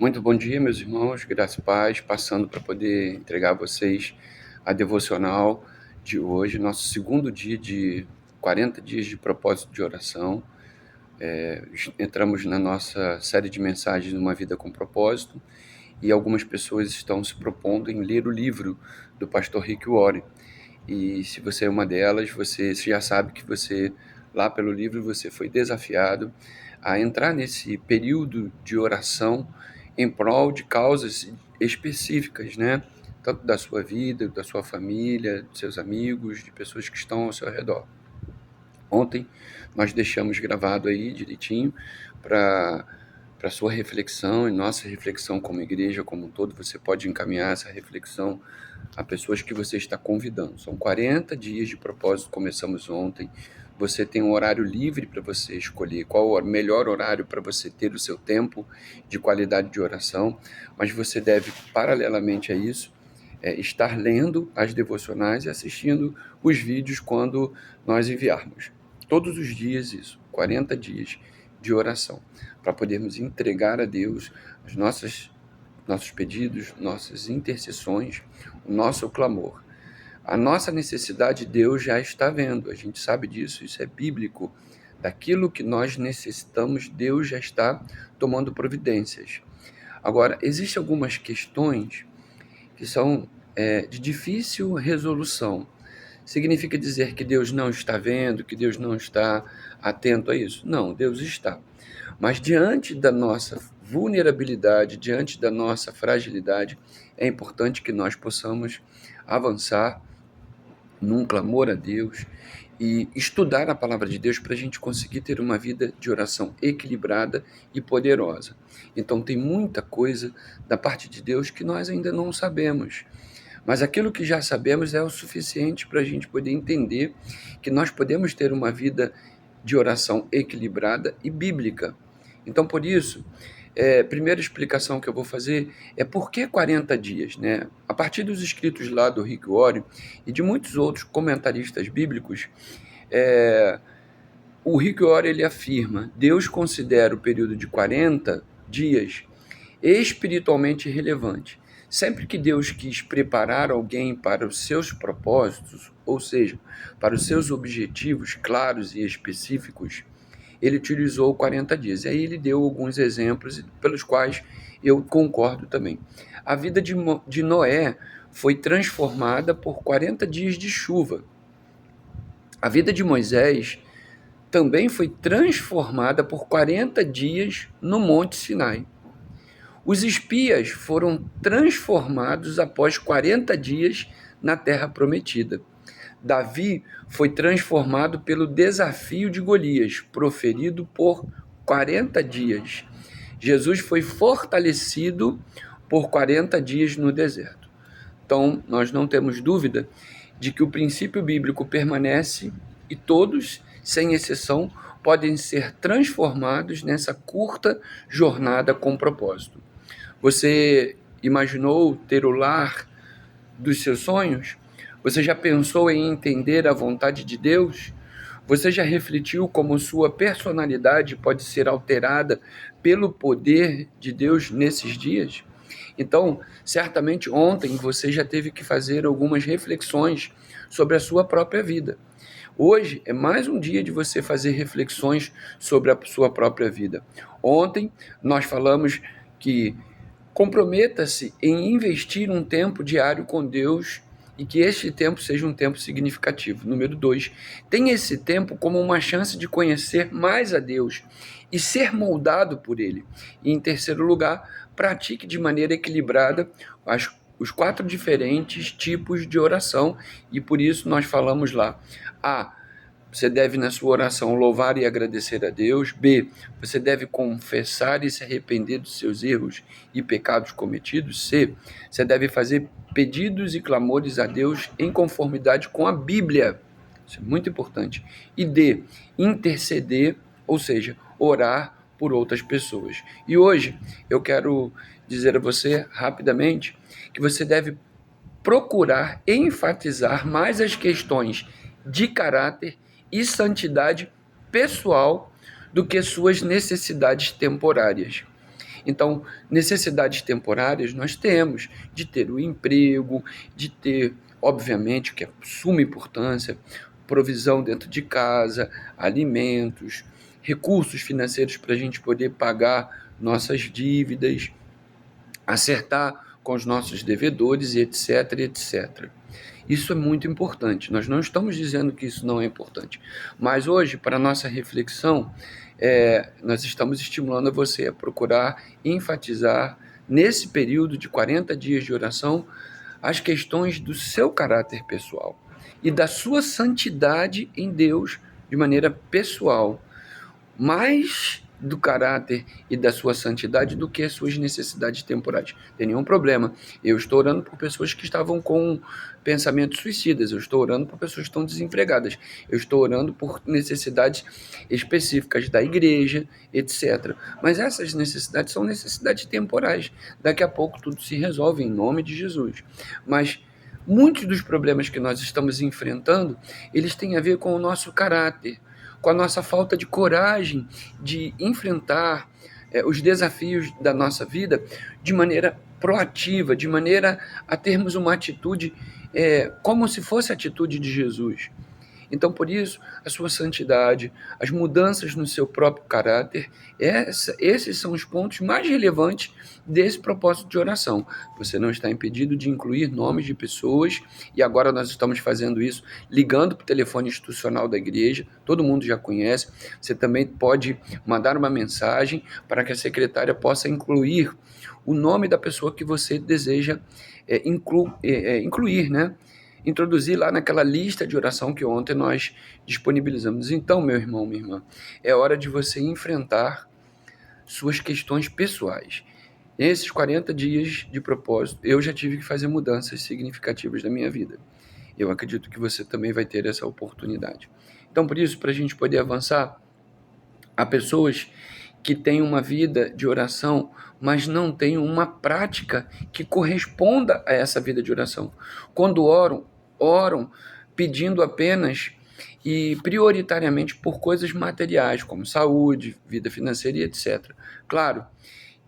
Muito bom dia, meus irmãos, graça e paz, passando para poder entregar a vocês a devocional de hoje, nosso segundo dia de 40 dias de propósito de oração. Entramos na nossa série de mensagens Uma Vida com Propósito e algumas pessoas estão se propondo em ler o livro do pastor Rick Warren. E se você é uma delas, você já sabe que lá pelo livro, você foi desafiado a entrar nesse período de oração em prol de causas específicas, né? Tanto da sua vida, da sua família, dos seus amigos, de pessoas que estão ao seu redor. Ontem nós deixamos gravado aí direitinho para sua reflexão e nossa reflexão como igreja como um todo. Você pode encaminhar essa reflexão a pessoas que você está convidando. São 40 dias de propósito, começamos ontem. Você tem um horário livre para você escolher qual o melhor horário para você ter o seu tempo de qualidade de oração, mas você deve, paralelamente a isso, estar lendo as devocionais e assistindo os vídeos quando nós enviarmos. Todos os dias isso, 40 dias de oração, para podermos entregar a Deus as nossos pedidos, nossas intercessões, o nosso clamor. A nossa necessidade Deus já está vendo, a gente sabe disso, isso é bíblico. Daquilo que nós necessitamos, Deus já está tomando providências. Agora, existem algumas questões que são de difícil resolução. Significa dizer que Deus não está vendo, que Deus não está atento a isso? Não, Deus está. Mas diante da nossa vulnerabilidade, diante da nossa fragilidade, é importante que nós possamos avançar num clamor a Deus e estudar a palavra de Deus para a gente conseguir ter uma vida de oração equilibrada e poderosa. Então tem muita coisa da parte de Deus que nós ainda não sabemos. Mas aquilo que já sabemos é o suficiente para a gente poder entender que nós podemos ter uma vida de oração equilibrada e bíblica. Então, por isso, a primeira explicação que eu vou fazer é por que 40 dias, né? A partir dos escritos lá do Rick Warren e de muitos outros comentaristas bíblicos, o Rick Warren ele afirma: Deus considera o período de 40 dias espiritualmente relevante. Sempre que Deus quis preparar alguém para os seus propósitos, ou seja, para os seus objetivos claros e específicos, ele utilizou 40 dias. E aí ele deu alguns exemplos pelos quais eu concordo também. A vida de Noé foi transformada por 40 dias de chuva. A vida de Moisés também foi transformada por 40 dias no Monte Sinai. Os espias foram transformados após 40 dias na Terra Prometida. Davi foi transformado pelo desafio de Golias, proferido por 40 dias. Jesus foi fortalecido por 40 dias no deserto. Então, nós não temos dúvida de que o princípio bíblico permanece e todos, sem exceção, podem ser transformados nessa curta jornada com propósito. Você imaginou ter o lar dos seus sonhos? Você já pensou em entender a vontade de Deus? Você já refletiu como sua personalidade pode ser alterada pelo poder de Deus nesses dias? Então, certamente ontem você já teve que fazer algumas reflexões sobre a sua própria vida. Hoje é mais um dia de você fazer reflexões sobre a sua própria vida. Ontem nós falamos que comprometa-se em investir um tempo diário com Deus e que este tempo seja um tempo significativo. Número 2, tenha esse tempo como uma chance de conhecer mais a Deus e ser moldado por Ele. E em terceiro lugar, pratique de maneira equilibrada os 4 diferentes tipos de oração e por isso nós falamos lá. A. Você deve, na sua oração, louvar e agradecer a Deus. B. Você deve confessar e se arrepender dos seus erros e pecados cometidos. C. Você deve fazer pedidos e clamores a Deus em conformidade com a Bíblia. Isso é muito importante. E D. Interceder, ou seja, orar por outras pessoas. E hoje eu quero dizer a você, rapidamente, que você deve procurar enfatizar mais as questões de caráter e santidade pessoal do que suas necessidades temporárias. Então, necessidades temporárias nós temos, de ter o emprego, de ter, obviamente, o que é de suma importância, provisão dentro de casa, alimentos, recursos financeiros para a gente poder pagar nossas dívidas, acertar com os nossos devedores, etc, etc. Isso é muito importante. Nós não estamos dizendo que isso não é importante, mas hoje, para a nossa reflexão, nós estamos estimulando você a procurar enfatizar, nesse período de 40 dias de oração, as questões do seu caráter pessoal e da sua santidade em Deus de maneira pessoal, mais do caráter e da sua santidade do que as suas necessidades temporais. Não tem nenhum problema. Eu estou orando por pessoas que estavam com pensamentos suicidas, eu estou orando por pessoas que estão desempregadas, eu estou orando por necessidades específicas da igreja, etc. Mas essas necessidades são necessidades temporais. Daqui a pouco tudo se resolve em nome de Jesus. Mas muitos dos problemas que nós estamos enfrentando, eles têm a ver com o nosso caráter, com a nossa falta de coragem de enfrentar os desafios da nossa vida de maneira proativa, de maneira a termos uma atitude como se fosse a atitude de Jesus. Então, por isso, a sua santidade, as mudanças no seu próprio caráter, esses são os pontos mais relevantes desse propósito de oração. Você não está impedido de incluir nomes de pessoas, e agora nós estamos fazendo isso ligando para o telefone institucional da igreja, todo mundo já conhece. Você também pode mandar uma mensagem para que a secretária possa incluir o nome da pessoa que você deseja incluir, né? Introduzir lá naquela lista de oração que ontem nós disponibilizamos. Então, meu irmão, minha irmã, é hora de você enfrentar suas questões pessoais. Nesses 40 dias de propósito, eu já tive que fazer mudanças significativas na minha vida. Eu acredito que você também vai ter essa oportunidade. Então, por isso, para a gente poder avançar, há pessoas que têm uma vida de oração, mas não têm uma prática que corresponda a essa vida de oração. Quando oram pedindo apenas e prioritariamente por coisas materiais, como saúde, vida financeira e etc. Claro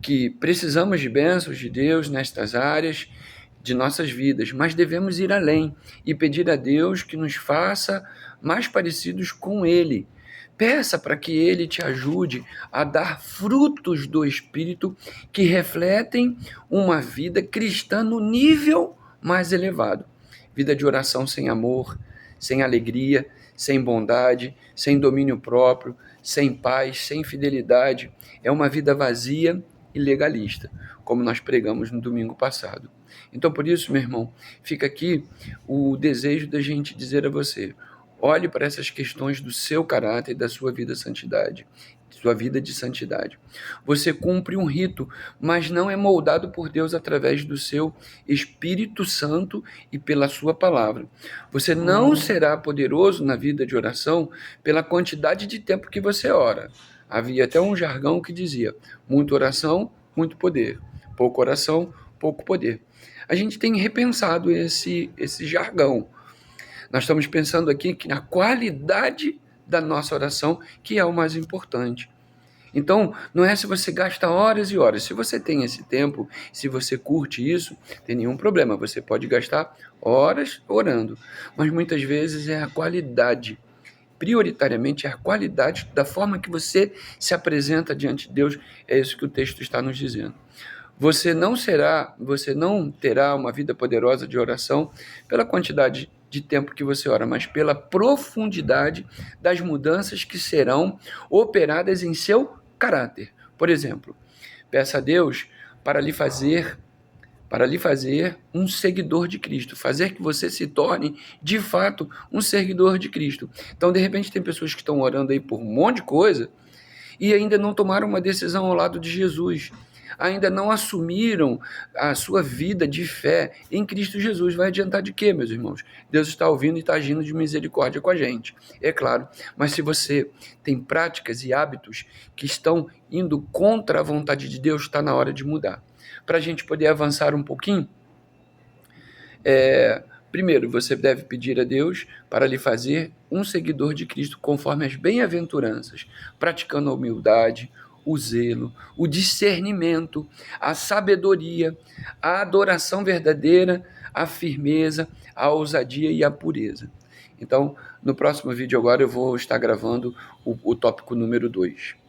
que precisamos de bênçãos de Deus nestas áreas de nossas vidas, mas devemos ir além e pedir a Deus que nos faça mais parecidos com Ele. Peça para que Ele te ajude a dar frutos do Espírito que refletem uma vida cristã no nível mais elevado. Vida de oração sem amor, sem alegria, sem bondade, sem domínio próprio, sem paz, sem fidelidade. É uma vida vazia e legalista, como nós pregamos no domingo passado. Então, por isso, meu irmão, fica aqui o desejo da gente dizer a você: olhe para essas questões do seu caráter e da sua vida santidade, sua vida de santidade. Você cumpre um rito, mas não é moldado por Deus através do seu Espírito Santo e pela sua palavra. Você não será poderoso na vida de oração pela quantidade de tempo que você ora. Havia até um jargão que dizia: muita oração, muito poder. Pouca oração, pouco poder. A gente tem repensado esse jargão. Nós estamos pensando aqui que na qualidade da nossa oração, que é o mais importante. Então, não é se você gasta horas e horas. Se você tem esse tempo, se você curte isso, tem nenhum problema. Você pode gastar horas orando. Mas muitas vezes é a qualidade. Prioritariamente é a qualidade da forma que você se apresenta diante de Deus. É isso que o texto está nos dizendo. Você não terá uma vida poderosa de oração pela quantidade de tempo que você ora, mas pela profundidade das mudanças que serão operadas em seu caráter. Por exemplo, peça a Deus para lhe fazer um seguidor de Cristo, fazer que você se torne, de fato, um seguidor de Cristo. Então, de repente, tem pessoas que estão orando aí por um monte de coisa e ainda não tomaram uma decisão ao lado de Jesus, ainda não assumiram a sua vida de fé em Cristo Jesus. Vai adiantar de quê, meus irmãos? Deus está ouvindo e está agindo de misericórdia com a gente, é claro. Mas se você tem práticas e hábitos que estão indo contra a vontade de Deus, está na hora de mudar. Para a gente poder avançar um pouquinho, primeiro, você deve pedir a Deus para lhe fazer um seguidor de Cristo conforme as bem-aventuranças, praticando a humildade, o zelo, o discernimento, a sabedoria, a adoração verdadeira, a firmeza, a ousadia e a pureza. Então, no próximo vídeo agora eu vou estar gravando o tópico número 2.